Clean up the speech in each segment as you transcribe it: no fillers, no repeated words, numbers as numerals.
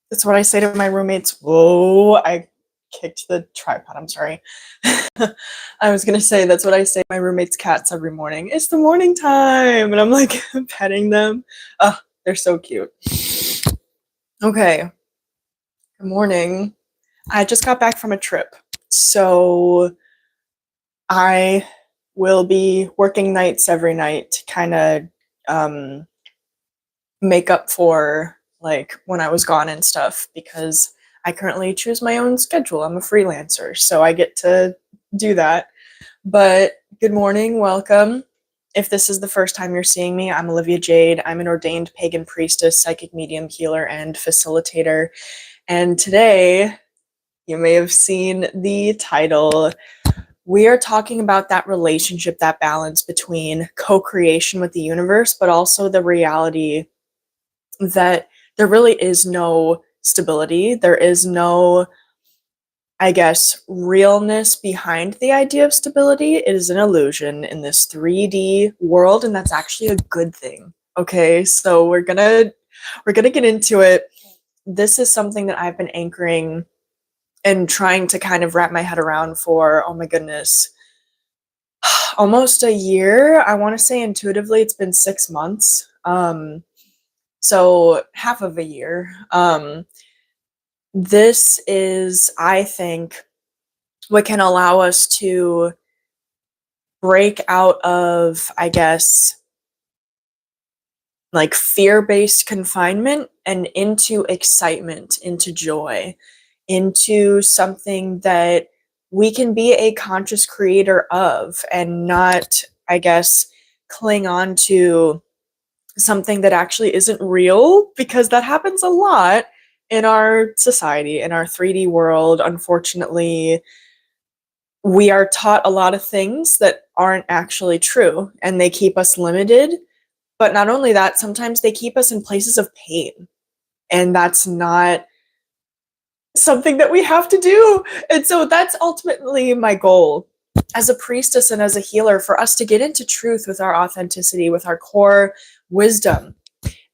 That's what I say to my roommates. Whoa, I kicked the tripod. I'm sorry. I was gonna say that's what I say to my roommates' cats every morning. It's the morning time, and I'm like petting them. Oh, they're so cute. Okay. Good morning. I just got back from a trip, so I will be working nights every night to kind of um, make up for like when I was gone and stuff because I currently choose my own schedule. I'm a freelancer, so I get to do that. But good morning, welcome. If this is the first time you're seeing me, I'm Olivia Jade. I'm an ordained pagan priestess, psychic medium, healer, and facilitator. And today, you may have seen the title. We are talking about that relationship, that balance between co creation with the universe, but also the reality that there really is no stability. There is no, I guess, realness behind the idea of stability. It is an illusion in this 3D world, and that's actually a good thing. Okay, so we're gonna get into it. This is something that I've been anchoring and trying to kind of wrap my head around for, oh my goodness, almost a year. I want to say intuitively it's been 6 months. So half of a year. This is, I think, what can allow us to break out of, I guess, like fear-based confinement and into excitement, into joy, into something that we can be a conscious creator of and not, I guess, cling on to something that actually isn't real, because that happens a lot in our society, in our 3D world. Unfortunately, we are taught a lot of things that aren't actually true and they keep us limited. But not only that, sometimes they keep us in places of pain. And that's not something that we have to do. And so that's ultimately my goal as a priestess and as a healer, for us to get into truth with our authenticity, with our core wisdom,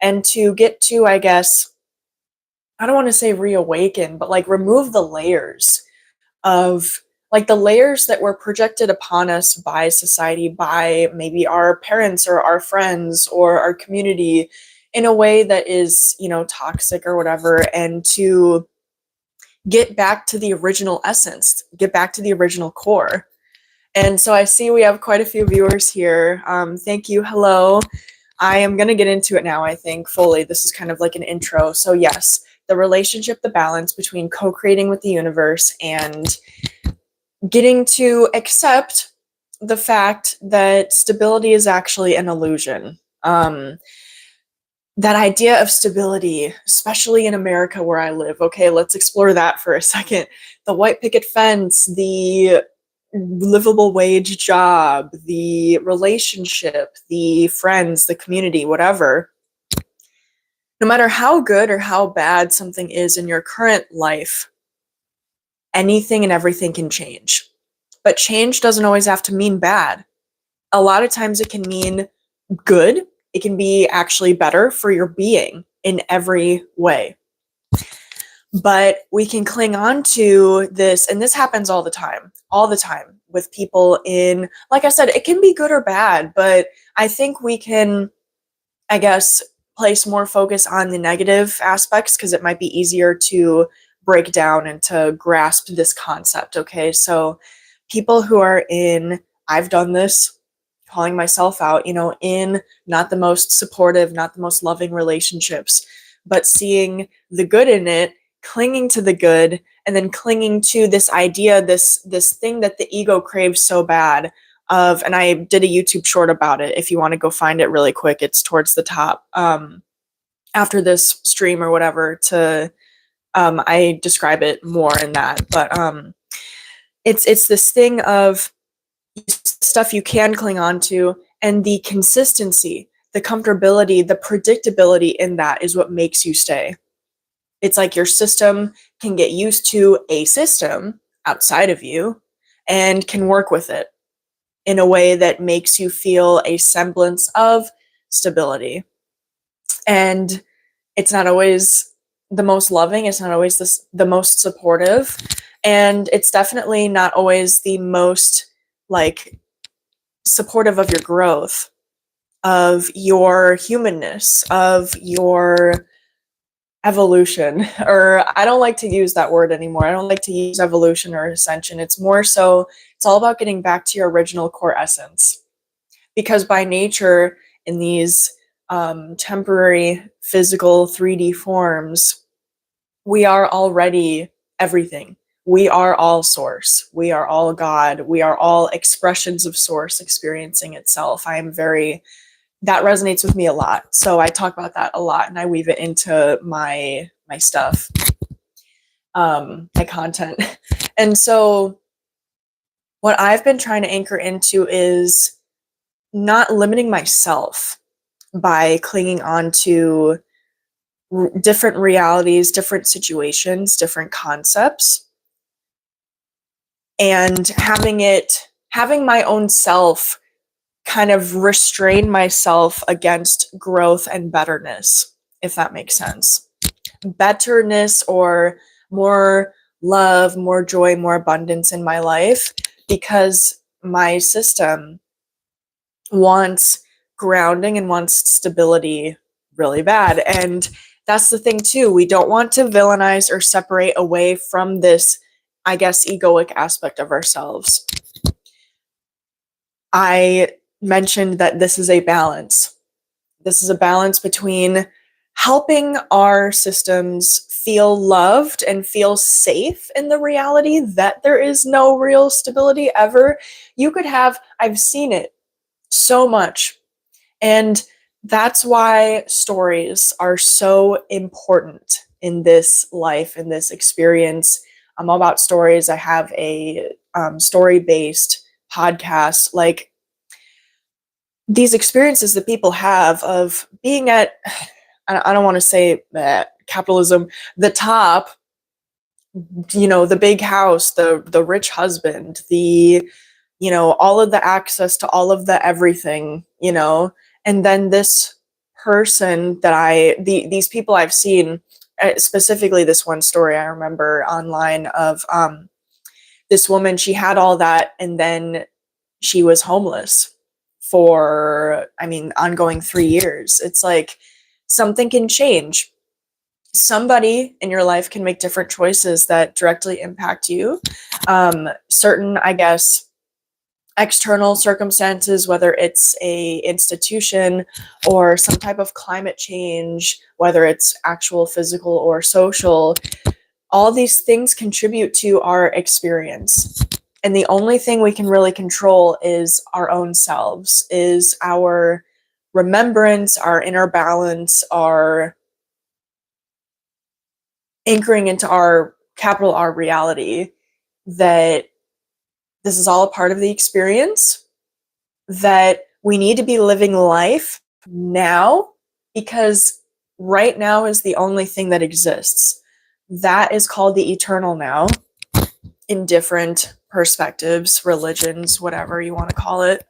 and to get to, I guess, I don't want to say reawaken, but like remove the layers of like the layers that were projected upon us by society, by maybe our parents or our friends or our community, in a way that is, toxic or whatever, and to get back to the original essence, get back to the original core. And so I see we have quite a few viewers here. Thank you. Hello. I am going to get into it now, I think, fully. This is kind of like an intro. So, yes, the relationship, the balance between co creating with the universe and getting to accept the fact that stability is actually an illusion. That idea of stability, especially in America where I live. Okay, let's explore that for a second. The white picket fence, the livable wage job, the relationship, the friends, the community, whatever. No matter how good or how bad something is in your current life, anything and everything can change. But change doesn't always have to mean bad. A lot of times it can mean good. It can be actually better for your being in every way. But we can cling on to this, and this happens all the time with people in, like I said, it can be good or bad, but I think we can, I guess, place more focus on the negative aspects because it might be easier to break down and to grasp this concept. Okay, so people who are in, I've done this, calling myself out, in not the most supportive, not the most loving relationships, but seeing the good in it, clinging to the good, and then clinging to this idea, this thing that the ego craves so bad of. And I did a YouTube short about it. If you want to go find it really quick, it's towards the top. After this stream or whatever, I describe it more in that, but it's this thing of stuff you can cling on to, and the consistency, the comfortability, the predictability in that is what makes you stay. It's like your system can get used to a system outside of you and can work with it in a way that makes you feel a semblance of stability. And it's not always the most loving, it's not always the most supportive, and it's definitely not always the most like supportive of your growth, of your humanness, of your evolution. Or I don't like to use that word anymore. I don't like to use evolution or ascension. It's more so, it's all about getting back to your original core essence. Because by nature, in these temporary physical 3D forms, we are already everything. We are all source. We are all God. We are all expressions of source experiencing itself. That resonates with me a lot. So I talk about that a lot, and I weave it into my stuff, my content. And so what I've been trying to anchor into is not limiting myself by clinging on to different realities, different situations, different concepts, and having my own self kind of restrain myself against growth and betterness, if that makes sense. Betterness or more love, more joy, more abundance in my life, because my system wants grounding and wants stability really bad. And that's the thing too. We don't want to villainize or separate away from this, I guess, egoic aspect of ourselves. I mentioned that this is a balance. This is a balance between helping our systems feel loved and feel safe in the reality that there is no real stability ever. I've seen it so much. And that's why stories are so important in this life, in this experience. I'm all about stories. I have a story-based podcast. Like, these experiences that people have of being at, I don't want to say that capitalism, the top, the big house, the rich husband, all of the access to all of the everything, and then this person these people I've seen, specifically this one story I remember online of this woman. She had all that, and then she was homeless for, ongoing 3 years. It's like something can change. Somebody in your life can make different choices that directly impact you. Certain, I guess, external circumstances, whether it's a institution or some type of climate change, whether it's actual physical or social, all these things contribute to our experience. And the only thing we can really control is our own selves, is our remembrance, our inner balance, our anchoring into our capital R reality, that this is all a part of the experience, that we need to be living life now, because right now is the only thing that exists. That is called the eternal now in different perspectives, religions, whatever you want to call it.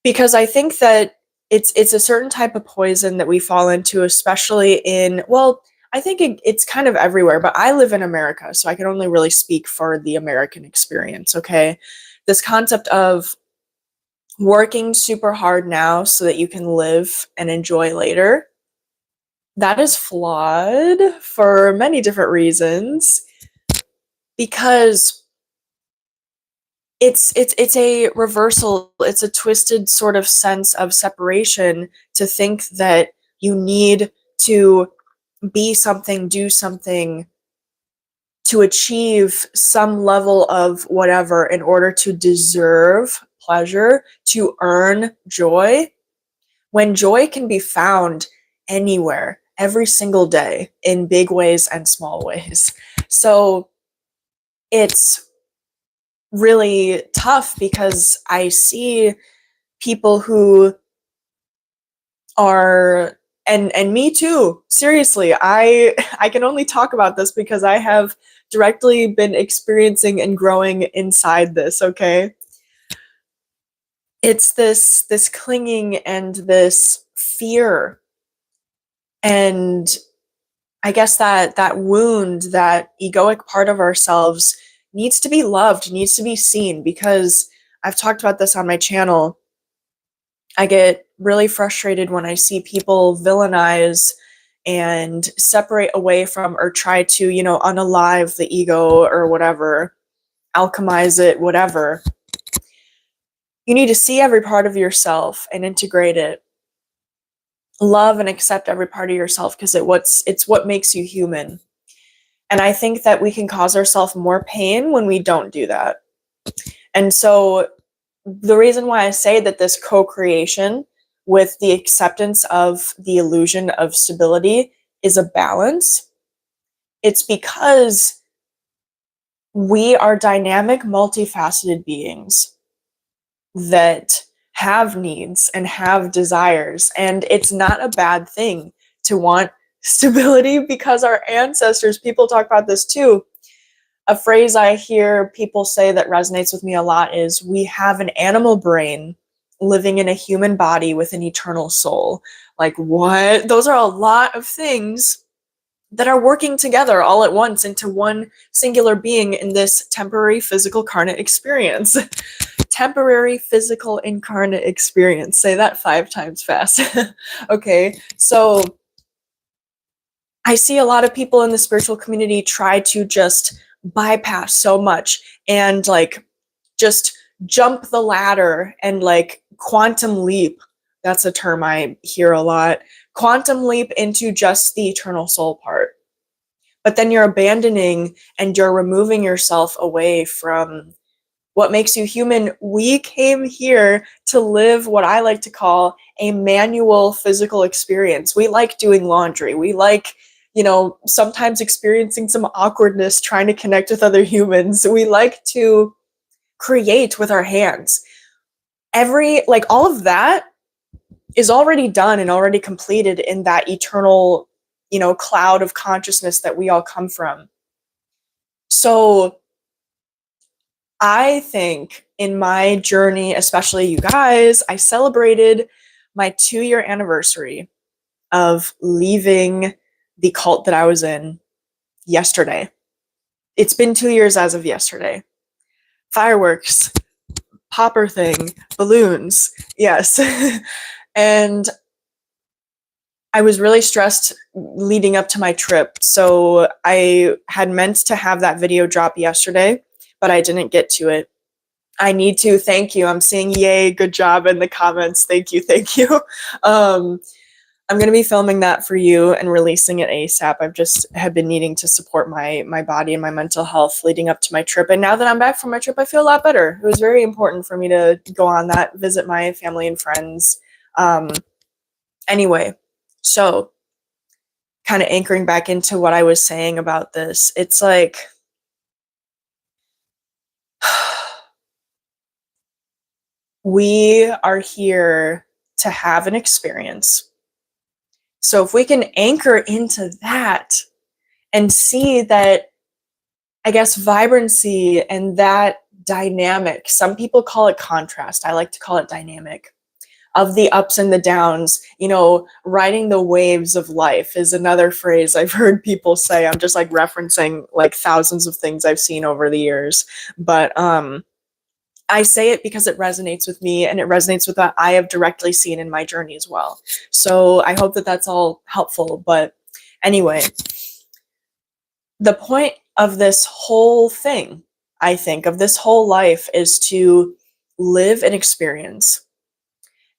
Because I think that it's a certain type of poison that we fall into, especially I think it's kind of everywhere, but I live in America, so I can only really speak for the American experience, okay? This concept of working super hard now so that you can live and enjoy later, that is flawed for many different reasons, because it's a reversal, it's a twisted sort of sense of separation to think that you need to be something, do something, to achieve some level of whatever in order to deserve pleasure, to earn joy, when joy can be found anywhere, every single day, in big ways and small ways. So it's really tough, because I see people who are, and me too, seriously, I can only talk about this because I have directly been experiencing and growing inside this, okay? It's this clinging and this fear, and I guess that wound, that egoic part of ourselves needs to be loved, needs to be seen, because I've talked about this on my channel. I get really frustrated when I see people villainize and separate away from, or try to, unalive the ego or whatever, alchemize it, whatever. You need to see every part of yourself and integrate it. Love and accept every part of yourself, because it's what makes you human. And I think that we can cause ourselves more pain when we don't do that. And so the reason why I say that this co-creation with the acceptance of the illusion of stability is a balance, it's because we are dynamic, multifaceted beings that have needs and have desires. And it's not a bad thing to want stability, because our ancestors, people talk about this too. A phrase I hear people say that resonates with me a lot is, we have an animal brain living in a human body with an eternal soul. Like, what? Those are a lot of things that are working together all at once into one singular being in this temporary physical carnate experience. Temporary physical incarnate experience. Say that 5 times fast. Okay, so I see a lot of people in the spiritual community try to just bypass so much and like just jump the ladder and like quantum leap. That's a term I hear a lot. Quantum leap into just the eternal soul part. But then you're abandoning and you're removing yourself away from what makes you human. We came here to live what I like to call a manual physical experience. We like doing laundry. We like, sometimes experiencing some awkwardness trying to connect with other humans. We like to create with our hands. All of that is already done and already completed in that eternal, cloud of consciousness that we all come from. So I think in my journey, especially you guys, I celebrated my 2-year anniversary of leaving the cult that I was in yesterday. It's been 2 years as of yesterday. Fireworks, popper thing, balloons, yes. And I was really stressed leading up to my trip. So I had meant to have that video drop yesterday, but I didn't get to it. I need to. Thank you. I'm seeing yay, good job in the comments. Thank you. Thank you. I'm going to be filming that for you and releasing it ASAP. I've just have been needing to support my body and my mental health leading up to my trip. And now that I'm back from my trip, I feel a lot better. It was very important for me to go on that, visit my family and friends. Anyway, so kind of anchoring back into what I was saying about this, it's like, we are here to have an experience. So if we can anchor into that and see that, I guess, vibrancy and that dynamic, some people call it contrast, I like to call it dynamic, of the ups and the downs, riding the waves of life is another phrase I've heard people say. I'm just like referencing like thousands of things I've seen over the years. But I say it because it resonates with me, and it resonates with what I have directly seen in my journey as well. So I hope that that's all helpful. But anyway, the point of this whole thing, I think, of this whole life is to live an experience.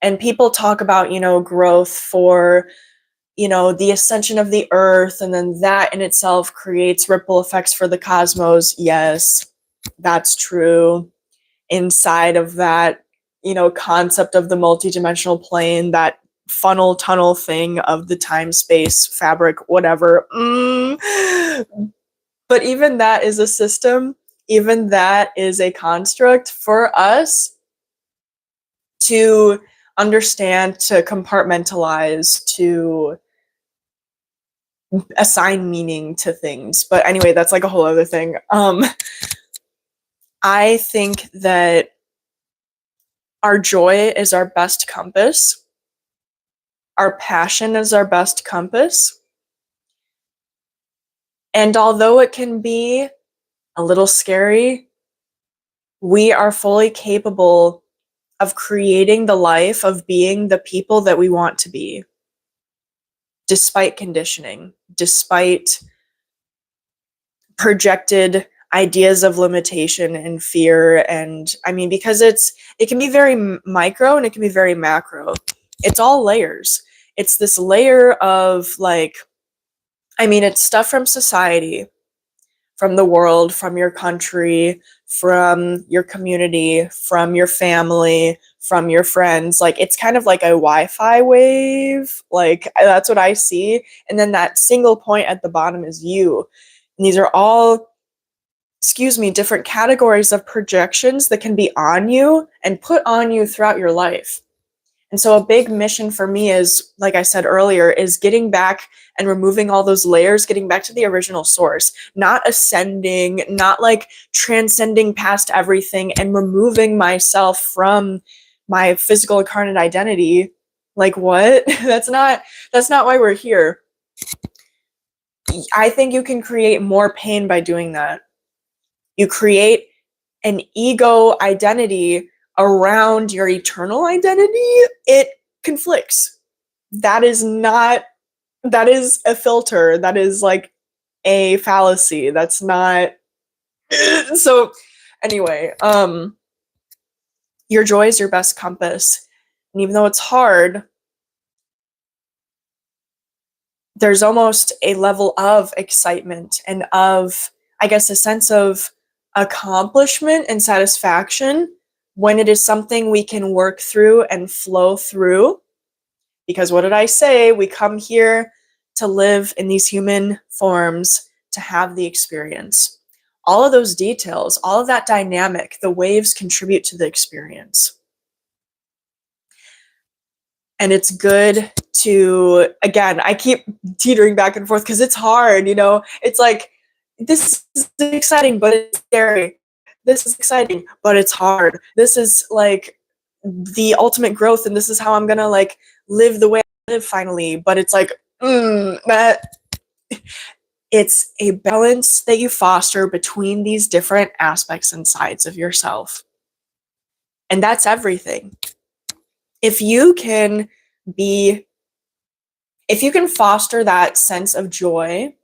And people talk about, growth for, the ascension of the earth, and then that in itself creates ripple effects for the cosmos. Yes, that's true. Inside of that, concept of the multidimensional plane, that funnel tunnel thing of the time space fabric, whatever. But even that is a system, even that is a construct for us to understand, to compartmentalize, to assign meaning to things. But anyway, that's like a whole other thing. I think that our joy is our best compass. Our passion is our best compass. And although it can be a little scary, we are fully capable of creating the life, of being the people that we want to be, despite conditioning, despite projected ideas of limitation and fear. And I mean, because it can be very micro and it can be very macro. It's all layers. It's this layer of like, I mean, it's stuff from society, from the world, from your country, from your community, from your family, from your friends. Like, it's kind of like a Wi-Fi wave. Like, that's what I see. And then that single point at the bottom is you. And these are all, different categories of projections that can be on you and put on you throughout your life. And so a big mission for me is, like I said earlier, is getting back and removing all those layers, getting back to the original source, not ascending, not like transcending past everything and removing myself from my physical incarnate identity. Like, what? That's not why we're here. I think you can create more pain by doing that. You create an ego identity around your eternal identity. It conflicts. That is a filter. That is like a fallacy. That's not. So anyway, your joy is your best compass. And even though it's hard, there's almost a level of excitement and of, I guess, a sense of accomplishment and satisfaction when it is something we can work through and flow through. Because what did I say? We come here to live in these human forms, to have the experience. All of those details, all of that dynamic, the waves contribute to the experience. And it's good to, again, I keep teetering back and forth because it's hard, you know? It's like, this is exciting, but it's scary. This is exciting, but it's hard. This is like the ultimate growth, and this is how I'm gonna like live the way I live finally. But it's like, it's a balance that you foster between these different aspects and sides of yourself. And that's everything. If you can foster that sense of joy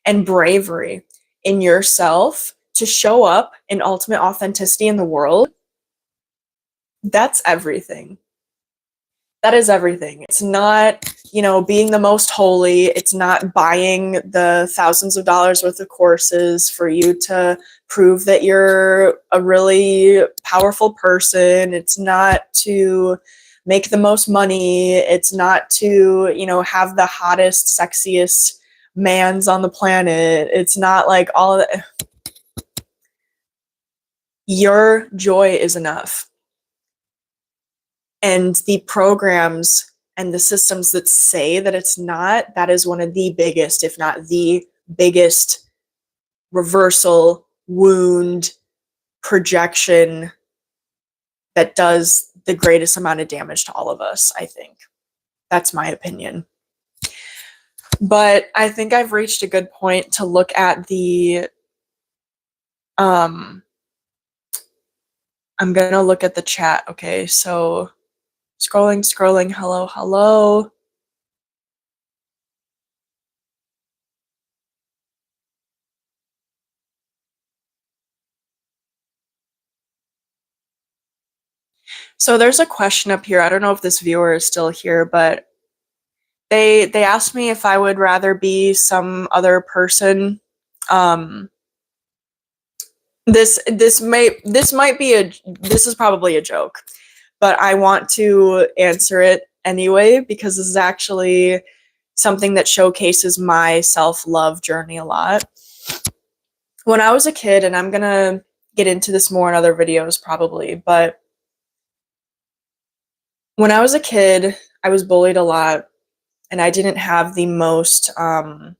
and bravery in yourself to show up in ultimate authenticity in the world, that's everything. That is everything. It's not, being the most holy. It's not buying the thousands of dollars worth of courses for you to prove that you're a really powerful person. It's not to make the most money. It's not to, have the hottest, sexiest mans on the planet. It's not like all of that. Your joy is enough. And the programs and the systems that say that it's not, that is one of the biggest, if not the biggest reversal, wound, projection that does the greatest amount of damage to all of us, I think. That's my opinion. But I think I've reached a good point to look at the, I'm going to look at the chat. Okay, so scrolling, hello. So there's a question up here. I don't know if this viewer is still here, but they asked me if I would rather be some other person. This is probably a joke, but I want to answer it anyway because this is actually something that showcases my self-love journey a lot. When I was a kid, and I'm gonna get into this more in other videos probably, but when I was a kid, I was bullied a lot, and I didn't have the most, my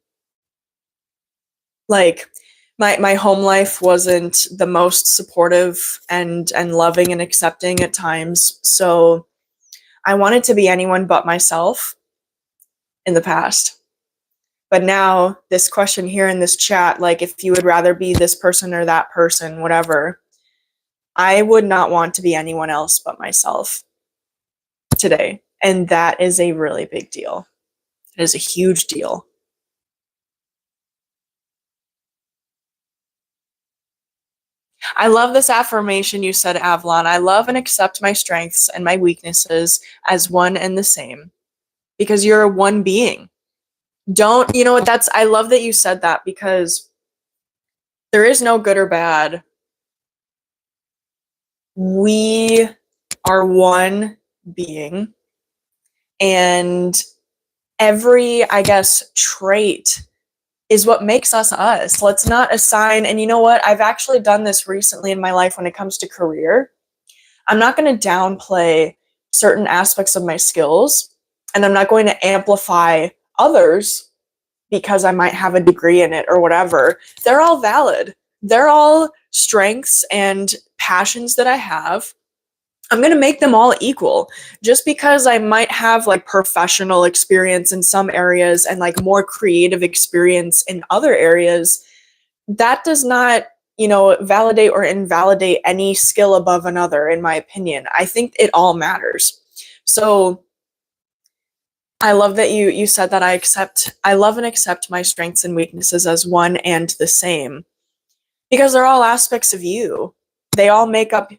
home life wasn't the most supportive and loving and accepting at times. So I wanted to be anyone but myself in the past. But now this question here in this chat, like if you would rather be this person or that person, whatever, I would not want to be anyone else but myself today. And that is a really big deal. It is a huge deal. I love this affirmation you said, Avalon. I love and accept my strengths and my weaknesses as one and the same, because you're a one being. Don't, you know what, that's, I love that you said that, because there is no good or bad. We are one being, and every, I guess, trait is what makes us us. Let's not assign, and you know what? I've actually done this recently in my life when it comes to career. I'm not going to downplay certain aspects of my skills, and I'm not going to amplify others because I might have a degree in it or whatever. They're all valid. They're all strengths and passions that I have. I'm going to make them all equal. Just because I might have like professional experience in some areas and like more creative experience in other areas, that does not, you know, validate or invalidate any skill above another, in my opinion. I think it all matters. So I love that you said that. I love and accept my strengths and weaknesses as one and the same, because they're all aspects of you. They all make up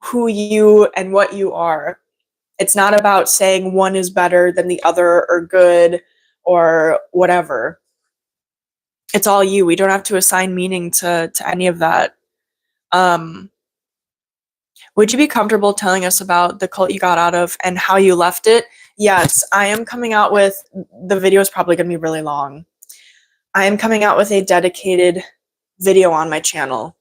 who you and what you are. It's not about saying one is better than the other or good or whatever. It's all you. We don't have to assign meaning to any of that. Would you be comfortable telling us about the cult you got out of and how you left it? Yes, I am coming out with, the video is probably going to be really long. I am coming out with a dedicated video on my channel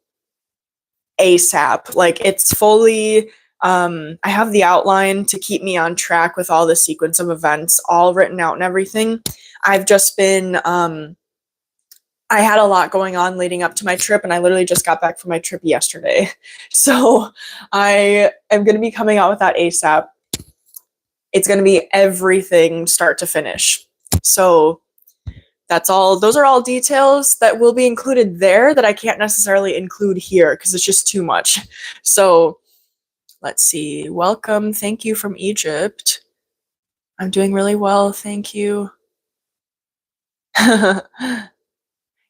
ASAP. Like, it's fully, I have the outline to keep me on track with all the sequence of events all written out and everything. I've just been, I had a lot going on leading up to my trip, and I literally just got back from my trip yesterday. So I am going to be coming out with that ASAP. It's going to be everything start to finish. So that's all. Those are all details that will be included there that I can't necessarily include here because it's just too much. So let's see. Welcome. Thank you from Egypt. I'm doing really well. Thank you.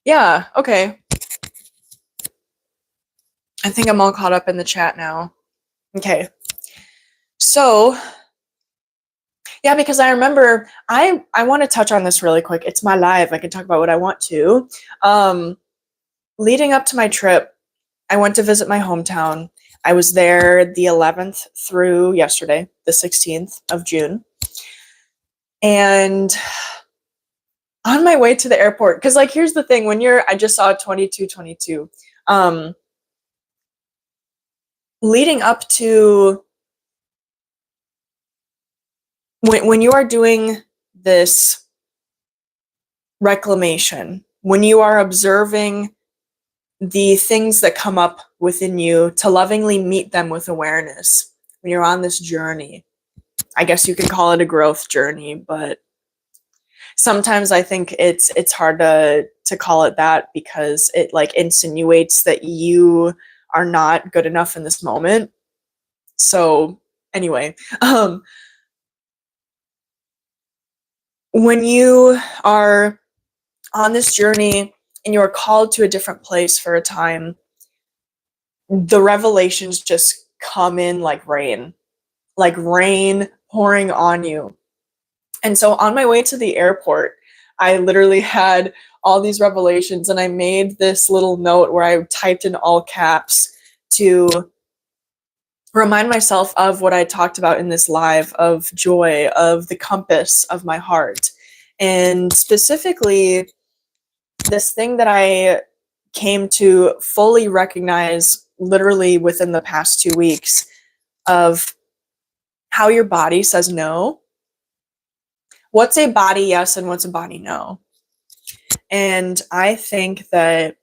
Yeah, okay. I think I'm all caught up in the chat now. Okay. So, yeah, because I remember, I want to touch on this really quick. It's my live. I can talk about what I want to. Leading up to my trip, I went to visit my hometown. I was there the 11th through yesterday, the 16th of June. And on my way to the airport, because like, here's the thing, when you're, I just saw 2222. Leading up to, when you are doing this reclamation, when you are observing the things that come up within you, to lovingly meet them with awareness, when you're on this journey, I guess you could call it a growth journey, but sometimes I think it's hard to call it that, because it like insinuates that you are not good enough in this moment. So anyway, when you are on this journey and you're called to a different place for a time, the revelations just come in like rain pouring on you. And so on my way to the airport, I literally had all these revelations, and I made this little note where I typed in all caps to remind myself of what I talked about in this live, of joy, of the compass of my heart. And specifically, this thing that I came to fully recognize literally within the past 2 weeks, of how your body says no. What's a body yes and what's a body no? And I think that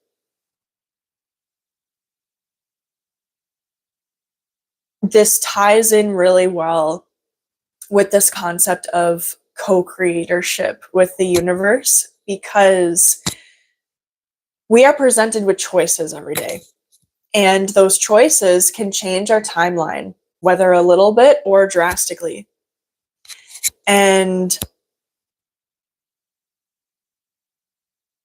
this ties in really well with this concept of co-creatorship with the universe, because we are presented with choices every day. And those choices can change our timeline, whether a little bit or drastically. And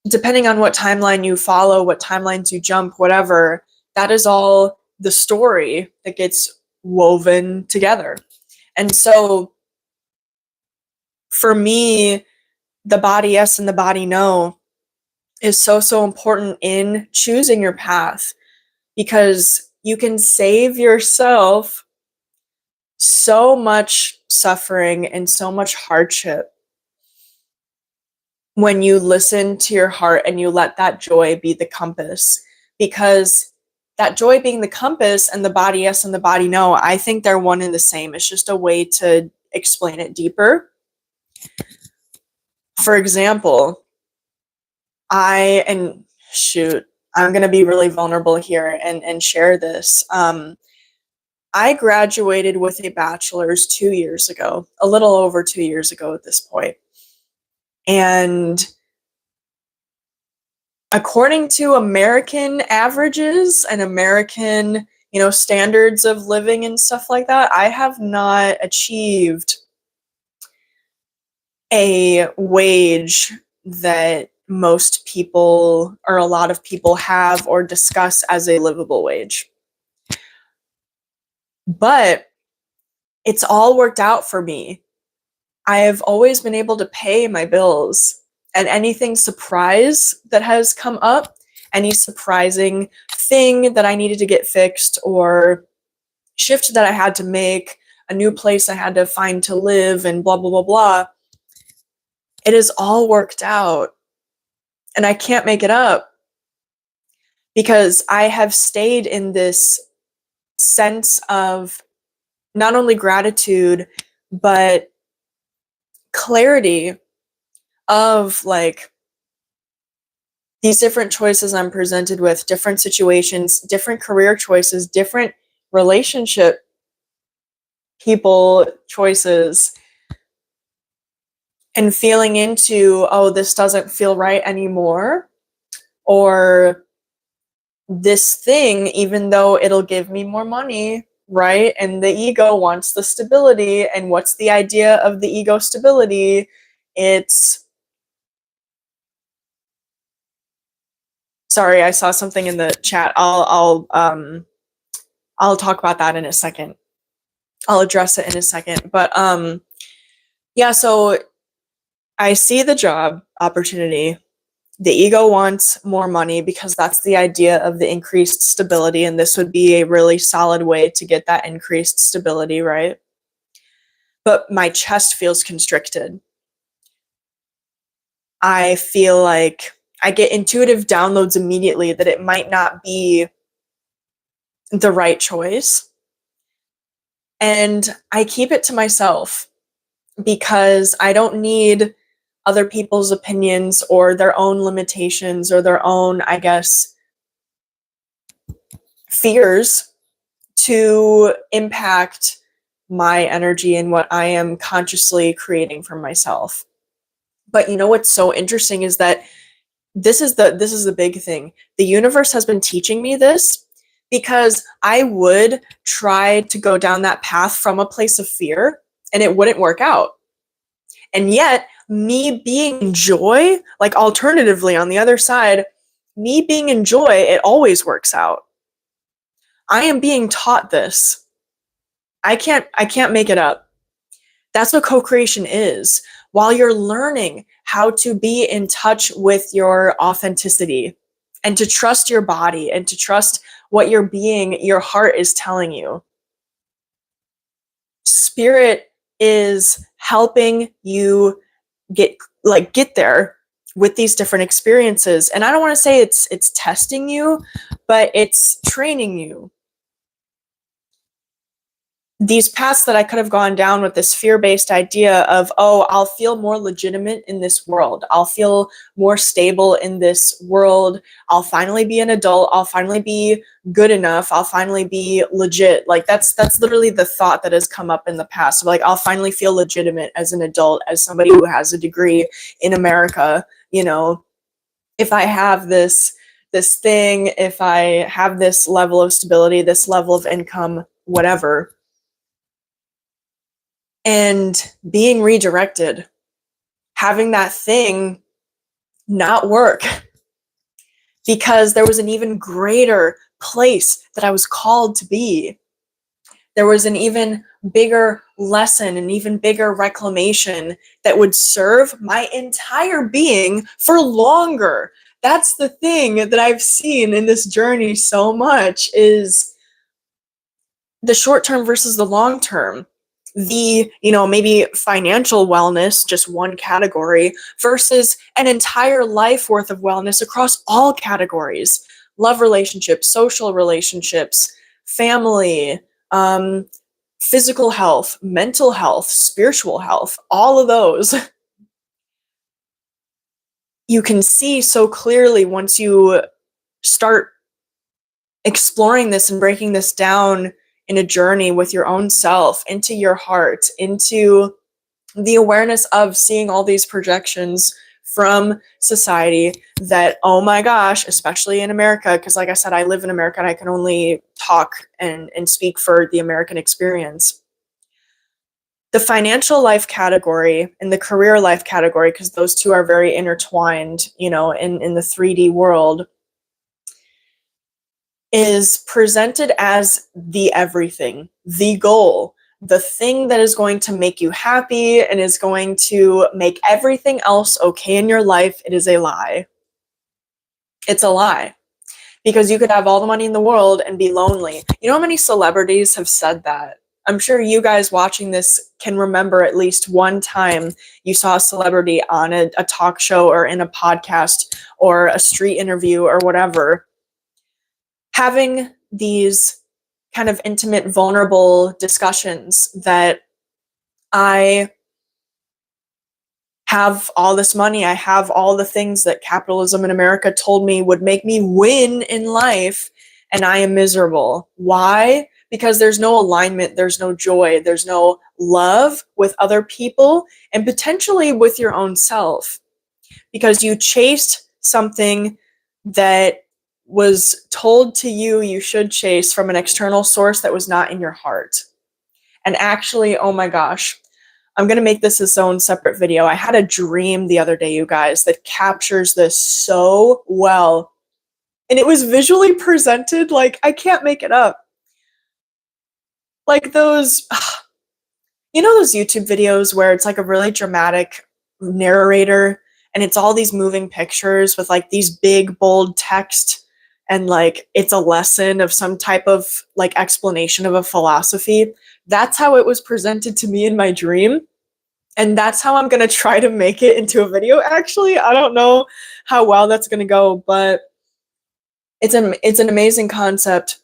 depending on what timeline you follow, what timelines you jump, whatever, that is all the story that gets woven together. And so for me, the body yes and the body no is so important in choosing your path, because you can save yourself so much suffering and so much hardship when you listen to your heart and you let that joy be the compass. Because that joy being the compass and the body yes and the body no, I think they're one and the same. It's just a way to explain it deeper. For example, I'm going to be really vulnerable here and share this. I graduated with a bachelor's 2 years ago, a little over 2 years ago at this point. And according to American averages and American, standards of living and stuff like that, I have not achieved a wage that most people or a lot of people have or discuss as a livable wage. But it's all worked out for me. I have always been able to pay my bills, and anything surprise that has come up, any surprising thing that I needed to get fixed or shift that I had to make, a new place I had to find to live, and blah, blah, blah, blah. It is all worked out. And I can't make it up because I have stayed in this sense of not only gratitude, but clarity of like these different choices I'm presented with, different situations, different career choices, different relationship people choices, and feeling into, oh, this doesn't feel right anymore, or this thing, even though it'll give me more money, right? And the ego wants the stability. And what's the idea of the ego stability? Sorry, I saw something in the chat. I'll talk about that in a second. I'll address it in a second. But yeah, so I see the job opportunity. The ego wants more money because that's the idea of the increased stability, and this would be a really solid way to get that increased stability, right? But my chest feels constricted. I feel like I get intuitive downloads immediately that it might not be the right choice. And I keep it to myself because I don't need other people's opinions or their own limitations or their own, I guess, fears to impact my energy and what I am consciously creating for myself. But you know what's so interesting is that this is the big thing. The universe has been teaching me this because I would try to go down that path from a place of fear and it wouldn't work out. And yet, me being in joy, like alternatively on the other side, me being in joy, it always works out. I am being taught this. I can't make it up. That's what co-creation is. While you're learning how to be in touch with your authenticity and to trust your body and to trust what your heart is telling you. Spirit is helping you get there with these different experiences. And I don't want to say it's testing you, but it's training you. These paths that I could have gone down with this fear-based idea of, oh, I'll feel more legitimate in this world. I'll feel more stable in this world. I'll finally be an adult. I'll finally be good enough. I'll finally be legit. Like that's literally the thought that has come up in the past. Like I'll finally feel legitimate as an adult, as somebody who has a degree in America, you know, if I have this thing, if I have this level of stability, this level of income, whatever, and being redirected, having that thing not work because there was an even greater place that I was called to be. There was an even bigger lesson, an even bigger reclamation that would serve my entire being for longer. That's the thing that I've seen in this journey so much, is the short term versus the long term. The, maybe financial wellness, just one category, versus an entire life worth of wellness across all categories: love relationships, social relationships, family, um, physical health, mental health, spiritual health, all of those. You can see so clearly once you start exploring this and breaking this down in a journey with your own self, into your heart, into the awareness of seeing all these projections from society, that, oh my gosh, especially in America, because like I said, I live in America and I can only talk and speak for the American experience. The financial life category and the career life category, because those two are very intertwined, in the 3D world, is presented as the everything, the goal, the thing that is going to make you happy and is going to make everything else okay in your life. It is a lie. It's a lie. Because you could have all the money in the world and be lonely. You know how many celebrities have said that? I'm sure you guys watching this can remember at least one time you saw a celebrity on a talk show or in a podcast or a street interview or whatever, having these kind of intimate, vulnerable discussions that I have all this money, I have all the things that capitalism in America told me would make me win in life, and I am miserable. Why? Because there's no alignment, there's no joy, there's no love with other people, and potentially with your own self. Because you chased something that was told to you you should chase from an external source that was not in your heart. And actually, oh my gosh, I'm going to make this its own separate video. I had a dream the other day, you guys, that captures this so well. And it was visually presented like I can't make it up. Like those, those YouTube videos where it's like a really dramatic narrator and it's all these moving pictures with like these big, bold text, and like it's a lesson of some type of like explanation of a philosophy. That's how it was presented to me in my dream. And that's how I'm going to try to make it into a video. Actually, I don't know how well that's going to go, but it's an amazing concept.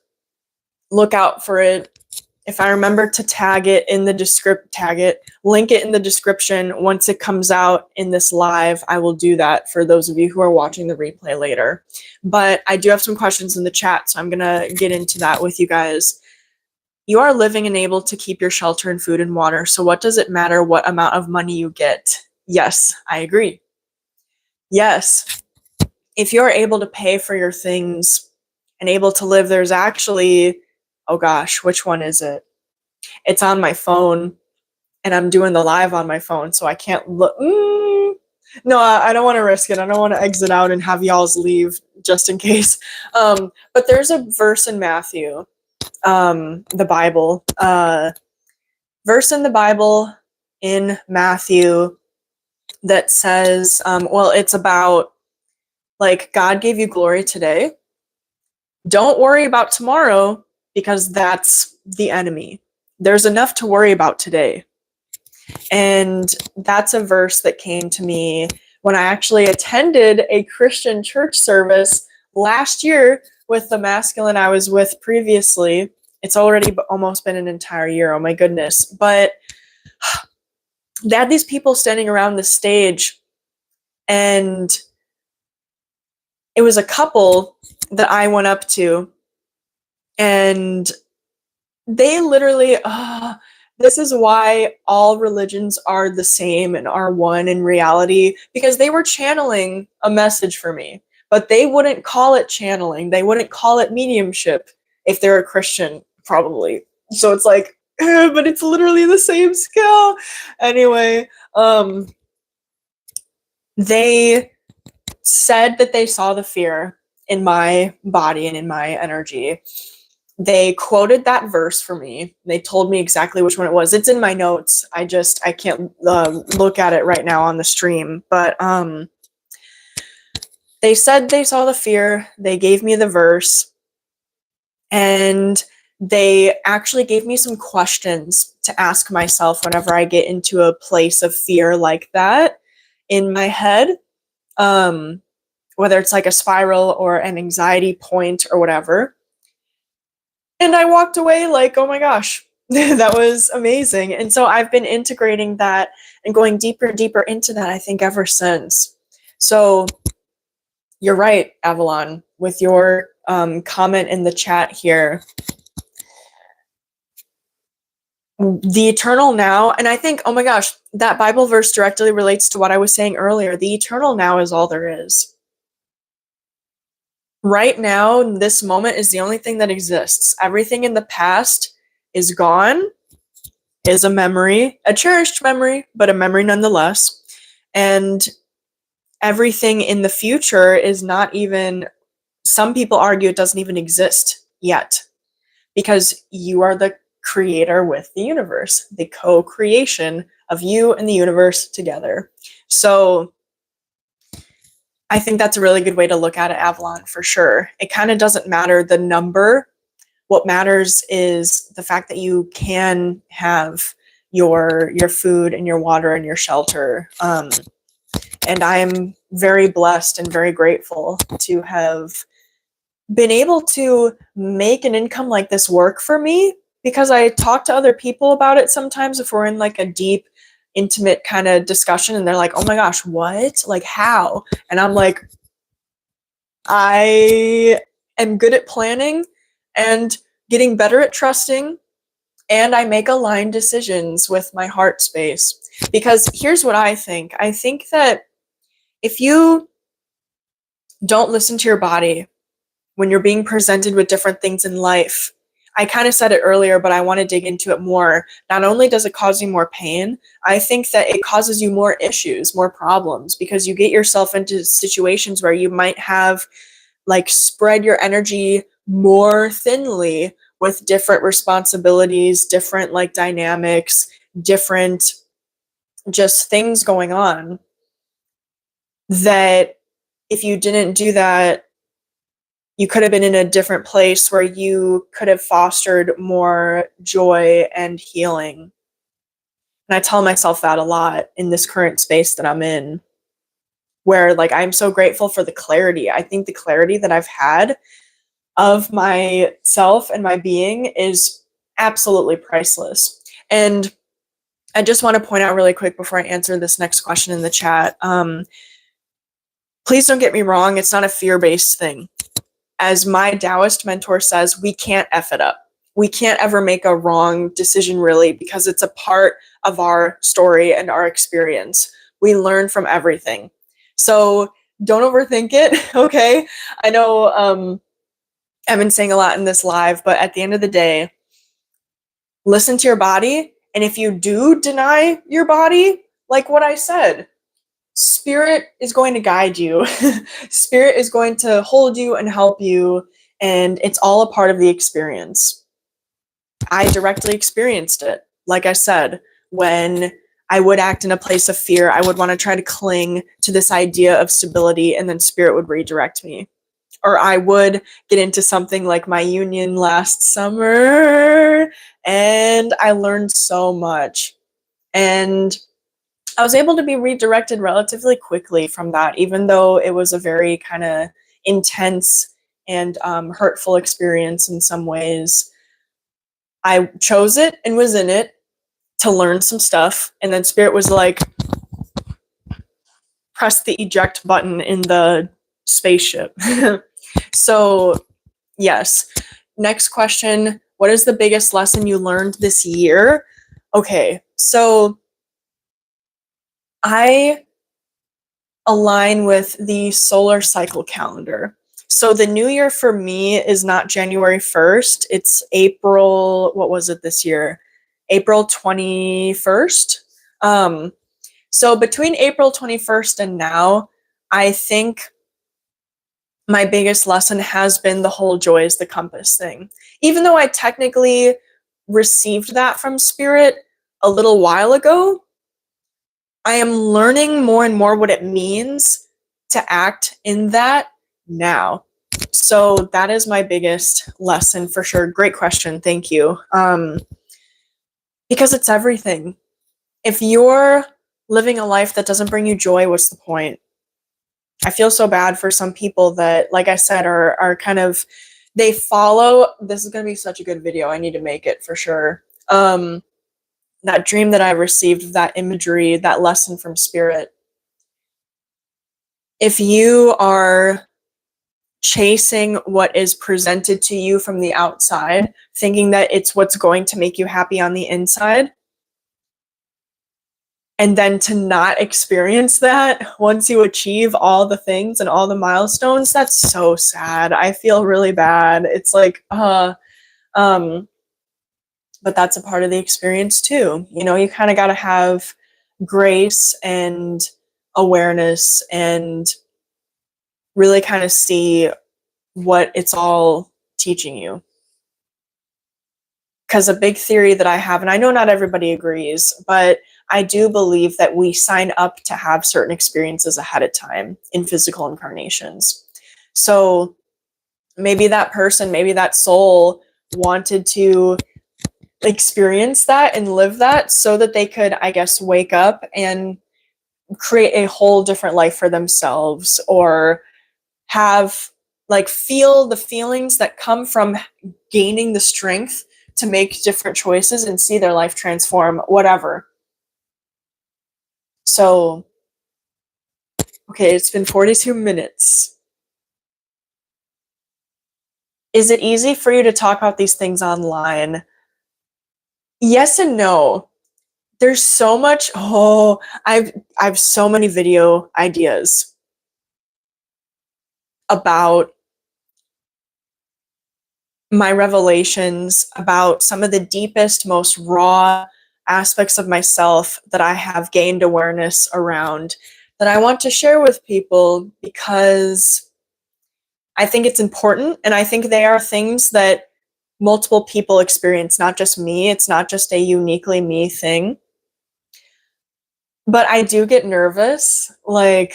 Look out for it. If I remember to link it in the description once it comes out in this live, I will do that for those of you who are watching the replay later. But I do have some questions in the chat, so I'm going to get into that with you guys. You are living and able to keep your shelter and food and water, so what does it matter what amount of money you get? Yes, I agree. Yes, if you're able to pay for your things and able to live, there's actually, oh gosh, which one is it? It's on my phone, and I'm doing the live on my phone, so I can't look. No, I don't want to risk it. I don't want to exit out and have y'all's leave just in case. But there's a verse in Matthew, the Bible, verse in the Bible in Matthew that says, it's about like God gave you glory today. Don't worry about tomorrow because that's the enemy. There's enough to worry about today. And that's a verse that came to me when I actually attended a Christian church service last year with the masculine I was with previously. It's already almost been an entire year. Oh my goodness. But they had these people standing around the stage, and it was a couple that I went up to, and they literally, This is why all religions are the same and are one in reality, because they were channeling a message for me, but they wouldn't call it channeling. They wouldn't call it mediumship if they're a Christian, probably. So it's like, but it's literally the same skill. Anyway, they said that they saw the fear in my body and in my energy. They quoted that verse for me. They told me exactly which one it was. It's in my notes. I can't look at it right now on the stream. But they said they saw the fear. They gave me the verse. And they actually gave me some questions to ask myself whenever I get into a place of fear like that in my head. Whether it's like a spiral or an anxiety point or whatever. And I walked away like, oh my gosh, that was amazing. And so I've been integrating that and going deeper and deeper into that, I think, ever since. So you're right, Avalon, with your comment in the chat here. The eternal now, and I think, oh my gosh, that Bible verse directly relates to what I was saying earlier. The eternal now is all there is. Right now, this moment is the only thing that exists. Everything in the past is gone, is a memory, a cherished memory, but a memory nonetheless. And everything in the future is not even, some people argue it doesn't even exist yet, because you are the creator with the universe, the co-creation of you and the universe together. So I think that's a really good way to look at it, Avalon, for sure. It kind of doesn't matter the number. What matters is the fact that you can have your food and your water and your shelter. And I'm very blessed and very grateful to have been able to make an income like this work for me, because I talk to other people about it sometimes if we're in like a deep, intimate kind of discussion and they're like, oh my gosh, what? Like how? And I'm like, I am good at planning and getting better at trusting, and I make aligned decisions with my heart space. Because here's what I think. I think that if you don't listen to your body when you're being presented with different things in life, I kind of said it earlier, but I want to dig into it more. Not only does it cause you more pain, I think that it causes you more issues, more problems, because you get yourself into situations where you might have like spread your energy more thinly with different responsibilities, different like dynamics, different just things going on, that if you didn't do that, you could have been in a different place where you could have fostered more joy and healing. And I tell myself that a lot in this current space that I'm in, where like I'm so grateful for the clarity. I think the clarity that I've had of myself and my being is absolutely priceless. And I just want to point out really quick before I answer this next question in the chat, please don't get me wrong, it's not a fear-based thing. As my Taoist mentor says, we can't F it up. We can't ever make a wrong decision, really, because it's a part of our story and our experience. We learn from everything. So don't overthink it, okay? I know I've been saying a lot in this live, but at the end of the day, listen to your body. And if you do deny your body, like what I said, Spirit is going to guide you. Spirit is going to hold you and help you, and it's all a part of the experience. I directly experienced it. Like I said, when I would act in a place of fear, I would want to try to cling to this idea of stability, and then Spirit would redirect me. Or I would get into something like my union last summer, and I learned so much. And I was able to be redirected relatively quickly from that, even though it was a very kind of intense and hurtful experience in some ways. I chose it and was in it to learn some stuff, and then Spirit was like, press the eject button in the spaceship. So, yes. Next question. What is the biggest lesson you learned this year? Okay, so I align with the solar cycle calendar. So the new year for me is not January 1st. It's April, what was it this year? April 21st. So between April 21st and now, I think my biggest lesson has been the whole joy is the compass thing. Even though I technically received that from spirit a little while ago, I am learning more and more what it means to act in that now. So that is my biggest lesson for sure. Great question. Thank you. Because it's everything. If you're living a life that doesn't bring you joy, what's the point? I feel so bad for some people that, like I said, are kind of, they follow, this is going to be such a good video. I need to make it for sure. That dream that I received, that imagery, that lesson from spirit. If you are chasing what is presented to you from the outside, thinking that it's what's going to make you happy on the inside, and then to not experience that once you achieve all the things and all the milestones, that's so sad. I feel really bad. It's like, but that's a part of the experience too. You know, you kind of got to have grace and awareness and really kind of see what it's all teaching you. Because a big theory that I have, and I know not everybody agrees, but I do believe that we sign up to have certain experiences ahead of time in physical incarnations. So maybe that person, maybe that soul wanted to experience that and live that so that they could, I guess, wake up and create a whole different life for themselves, or have, like, feel the feelings that come from gaining the strength to make different choices and see their life transform, whatever. So, okay, it's been 42 minutes. Is it easy for you to talk about these things online? Yes and no. There's so much, I've so many video ideas about my revelations, about some of the deepest, most raw aspects of myself that I have gained awareness around, that I want to share with people because I think it's important, and I think they are things that multiple people experience, not just me. It's not just a uniquely me thing. But I do get nervous, like,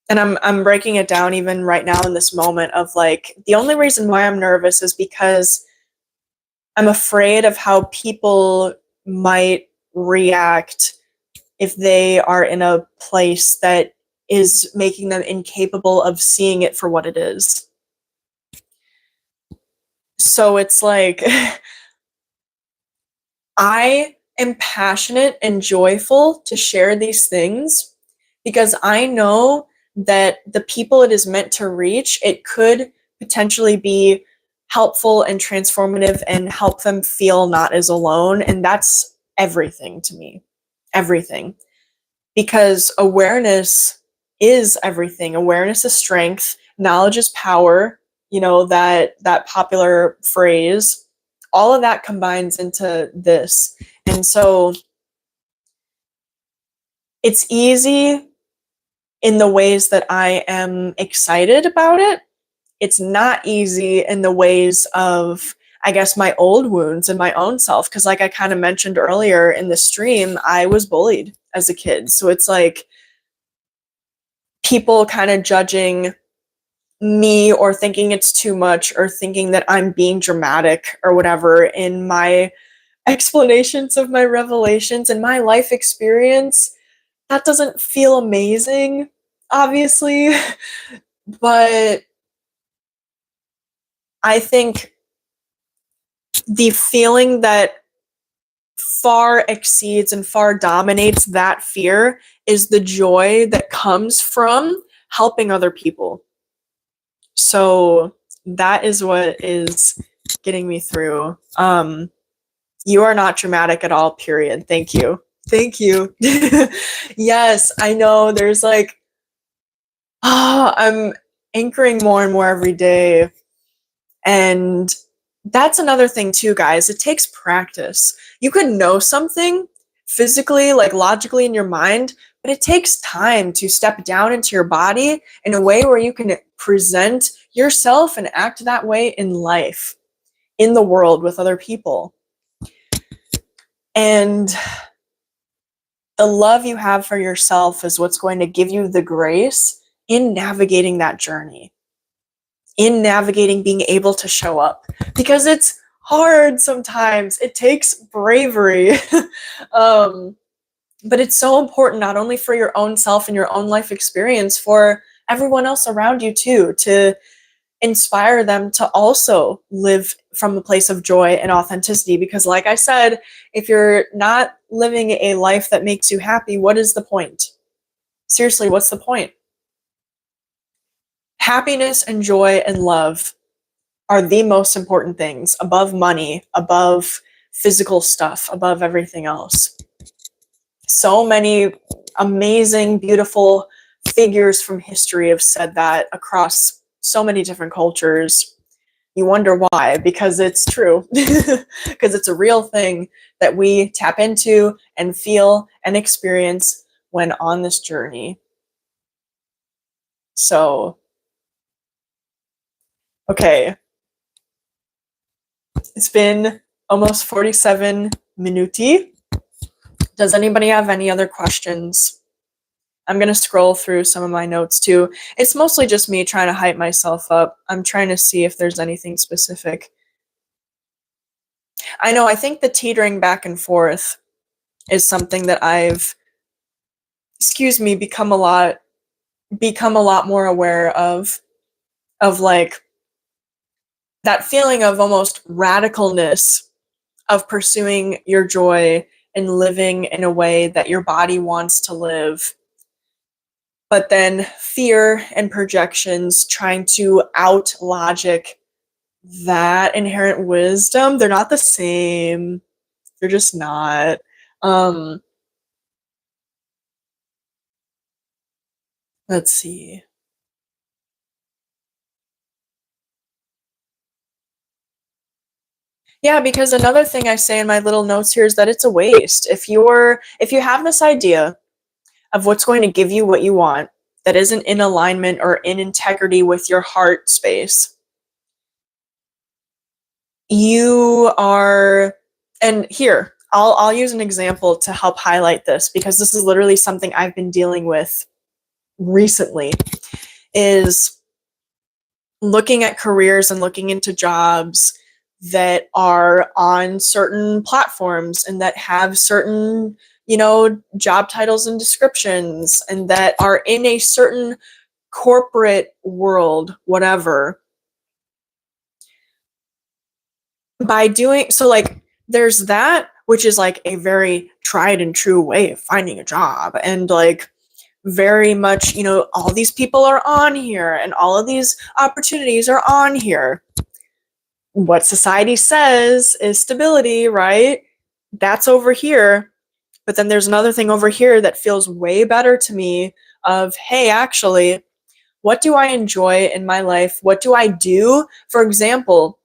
and I'm breaking it down even right now in this moment of, like, the only reason why I'm nervous is because I'm afraid of how people might react if they are in a place that is making them incapable of seeing it for what it is. So it's like, I am passionate and joyful to share these things because I know that the people it is meant to reach, it could potentially be helpful and transformative and help them feel not as alone. And that's everything to me. Everything. Because awareness is everything. Awareness is strength. Knowledge is power. You know, that popular phrase. All of that combines into this. And so it's easy in the ways that I am excited about it. It's not easy in the ways of, I guess, my old wounds and my own self. Because, like I kind of mentioned earlier in the stream, I was bullied as a kid. So it's like people kind of judging me or thinking it's too much or thinking that I'm being dramatic or whatever in my explanations of my revelations and my life experience. That doesn't feel amazing, obviously, but I think the feeling that far exceeds and far dominates that fear is the joy that comes from helping other people. So that is what is getting me through. You are not dramatic at all, period. Thank you. Thank you. Yes, I know there's like, I'm anchoring more and more every day. And that's another thing too, guys. It takes practice. You could know something physically, like logically in your mind, but it takes time to step down into your body in a way where you can present yourself and act that way in life, in the world with other people. And the love you have for yourself is what's going to give you the grace in navigating that journey, in navigating being able to show up, because it's hard sometimes. It takes bravery. But it's so important, not only for your own self and your own life experience, for everyone else around you too, to inspire them to also live from a place of joy and authenticity. Because like I said, if you're not living a life that makes you happy, what is the point? Seriously, what's the point? Happiness and joy and love are the most important things, above money, above physical stuff, above everything else. So many amazing, beautiful figures from history have said that across so many different cultures. You wonder why, because it's true. Because it's a real thing that we tap into and feel and experience when on this journey. So, okay. It's been almost 47 minuti. Does anybody have any other questions? I'm going to scroll through some of my notes too. It's mostly just me trying to hype myself up. I'm trying to see if there's anything specific. I know, I think the teetering back and forth is something that I've, become a lot more aware of like that feeling of almost radicalness of pursuing your joy and living in a way that your body wants to live. But then fear and projections trying to out logic that inherent wisdom. They're not the same. They're just not. Let's see. Yeah, because another thing I say in my little notes here is that it's a waste. If you have this idea of what's going to give you what you want that isn't in alignment or in integrity with your heart space, you are, and here, I'll use an example to help highlight this, because this is literally something I've been dealing with recently, is looking at careers and looking into jobs that are on certain platforms and that have certain, job titles and descriptions, and that are in a certain corporate world, whatever. By doing so, like, there's that, which is like a very tried and true way of finding a job, and like very much, all these people are on here and all of these opportunities are on here. What society says is stability, right? That's over here. But then there's another thing over here that feels way better to me of, hey, actually, what do I enjoy in my life? What do I do? For example,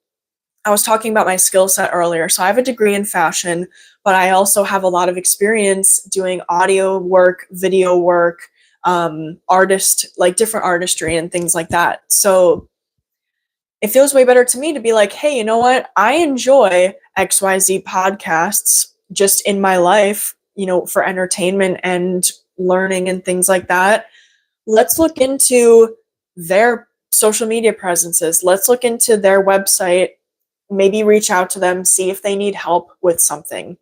I was talking about my skill set earlier. So I have a degree in fashion, but I also have a lot of experience doing audio work, video work, different artistry and things like that. So it feels way better to me to be like, hey, you know what? I enjoy XYZ podcasts just in my life, for entertainment and learning and things like that. Let's look into their social media presences. Let's look into their website, maybe reach out to them, see if they need help with something.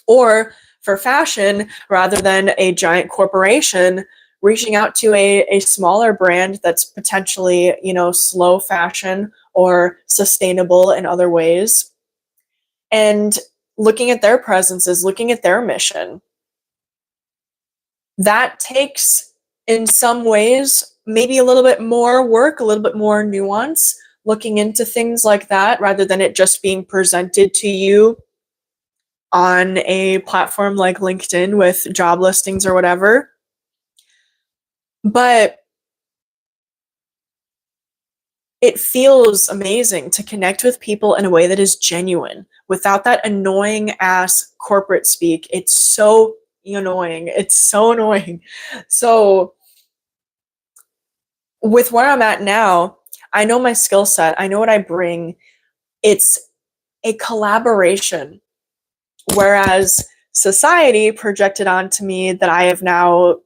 Or for fashion, rather than a giant corporation, reaching out to a smaller brand that's potentially, slow fashion or sustainable in other ways, and looking at their presences, looking at their mission. That takes, in some ways, maybe a little bit more work, a little bit more nuance, looking into things like that, rather than it just being presented to you on a platform like LinkedIn with job listings or whatever. But it feels amazing to connect with people in a way that is genuine without that annoying ass corporate speak. It's so annoying. It's so annoying. So, with where I'm at now, I know my skill set, I know what I bring. It's a collaboration. Whereas society projected onto me that I have now,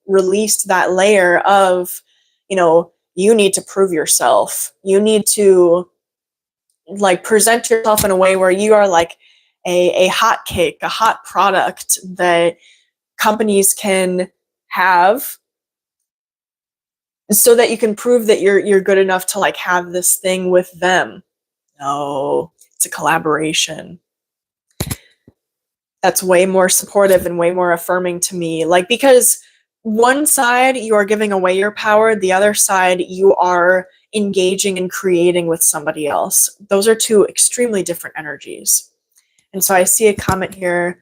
released that layer of, you need to prove yourself. You need to like present yourself in a way where you are like a hot cake, a hot product that companies can have so that you can prove that you're good enough to like have this thing with them. No, it's a collaboration. That's way more supportive and way more affirming to me. Like, because one side you are giving away your power, the other side you are engaging and creating with somebody else. Those are two extremely different energies. And so I see a comment here.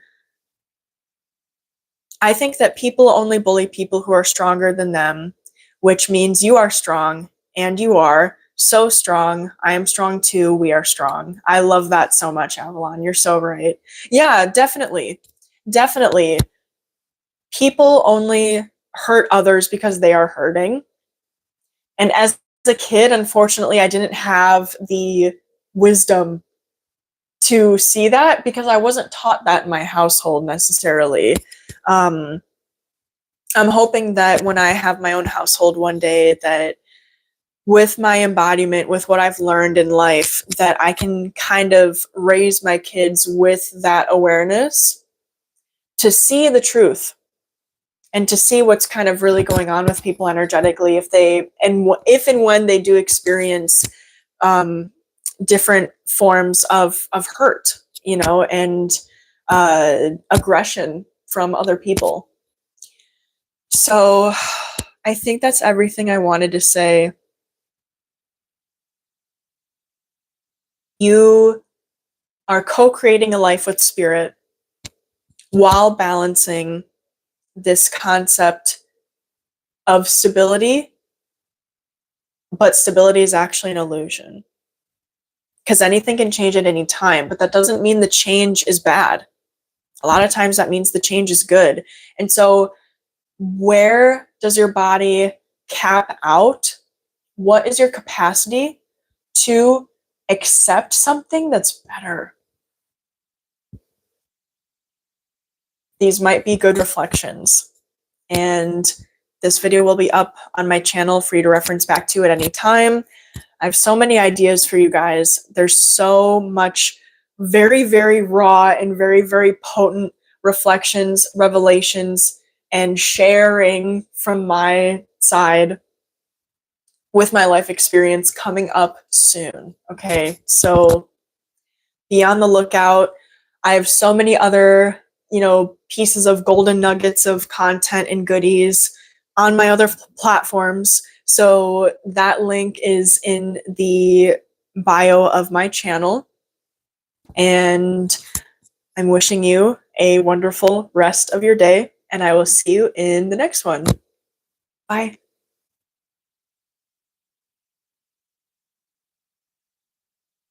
I think that people only bully people who are stronger than them, which means you are strong, and you are so strong. I am strong too. We are strong. I love that so much, Avalon. You're so right. Yeah, definitely. Definitely. People only hurt others because they are hurting. And as a kid, unfortunately, I didn't have the wisdom to see that because I wasn't taught that in my household necessarily. I'm hoping that when I have my own household one day, that with my embodiment, with what I've learned in life, that I can kind of raise my kids with that awareness to see the truth and to see what's kind of really going on with people energetically if and when they do experience different forms of hurt, and aggression from other people. So I think that's everything I wanted to say. You are co-creating a life with spirit while balancing this concept of stability, but stability is actually an illusion. Because anything can change at any time, but that doesn't mean the change is bad. A lot of times that means the change is good. And so where does your body cap out? What is your capacity to accept something that's better? These might be good reflections. And this video will be up on my channel for you to reference back to at any time. I have so many ideas for you guys. There's so much very, very raw and very, very potent reflections, revelations, and sharing from my side with my life experience coming up soon. Okay, so be on the lookout. I have so many other, pieces of golden nuggets of content and goodies on my other platforms. So that link is in the bio of my channel. And I'm wishing you a wonderful rest of your day, and I will see you in the next one. Bye.